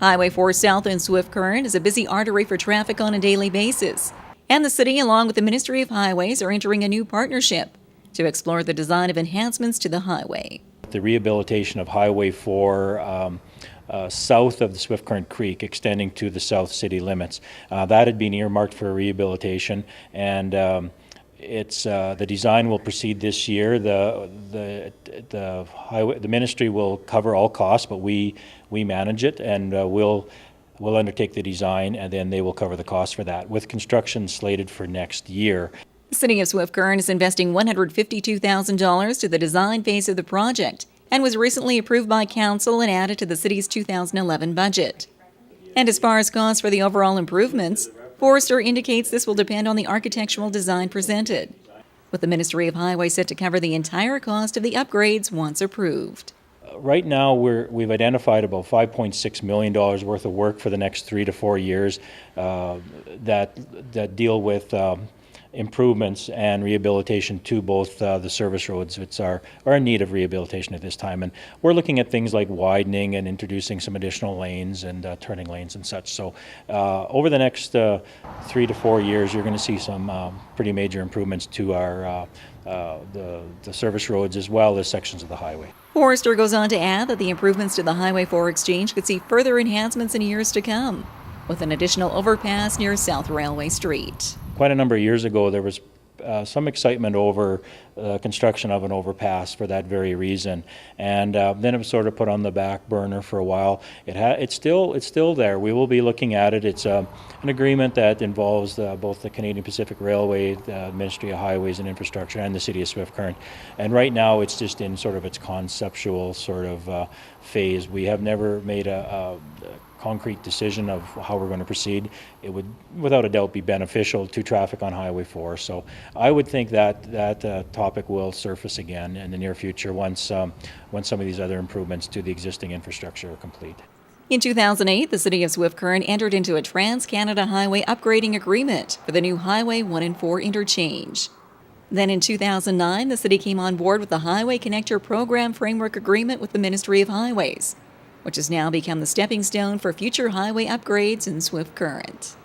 Highway 4 South in Swift Current is a busy artery for traffic on a daily basis. And the city, along with the Ministry of Highways, are entering a new partnership to explore the design of enhancements to the highway. The rehabilitation of Highway 4 south of the Swift Current Creek, extending to the south city limits. That had been earmarked for rehabilitation, and the design will proceed this year. The ministry will cover all costs, but we manage it, and we'll undertake the design, and then they will cover the cost for that, with construction slated for next year. The City of Swift Current is investing $152,000 to the design phase of the project and was recently approved by Council and added to the city's 2011 budget. And as far as costs for the overall improvements, Forrester indicates this will depend on the architectural design presented, with the Ministry of Highways set to cover the entire cost of the upgrades once approved. Right now, we've identified about $5.6 million worth of work for the next 3 to 4 years that deal with improvements and rehabilitation to both the service roads, which are in need of rehabilitation at this time. And we're looking at things like widening and introducing some additional lanes and turning lanes and such. So over the next 3 to 4 years, you're going to see some pretty major improvements to our the service roads as well as sections of the highway. Forrester goes on to add that the improvements to the Highway 4 exchange could see further enhancements in years to come, with an additional overpass near South Railway Street. Quite a number of years ago, there was some excitement over construction of an overpass for that very reason, and then it was sort of put on the back burner for a while. It's still there. We will be looking at it. It's an agreement that involves both the Canadian Pacific Railway, the Ministry of Highways and Infrastructure, and the City of Swift Current. And right now, it's just in sort of its conceptual sort of phase. We have never made a concrete decision of how we're going to proceed. It would, without a doubt, be beneficial to traffic on Highway 4. So I would think that topic will surface again in the near future once some of these other improvements to the existing infrastructure are complete. In 2008, the City of Swift Current entered into a Trans-Canada Highway upgrading agreement for the new Highway 1 and 4 interchange. Then in 2009, the city came on board with the Highway Connector Program Framework Agreement with the Ministry of Highways, which has now become the stepping stone for future highway upgrades in Swift Current.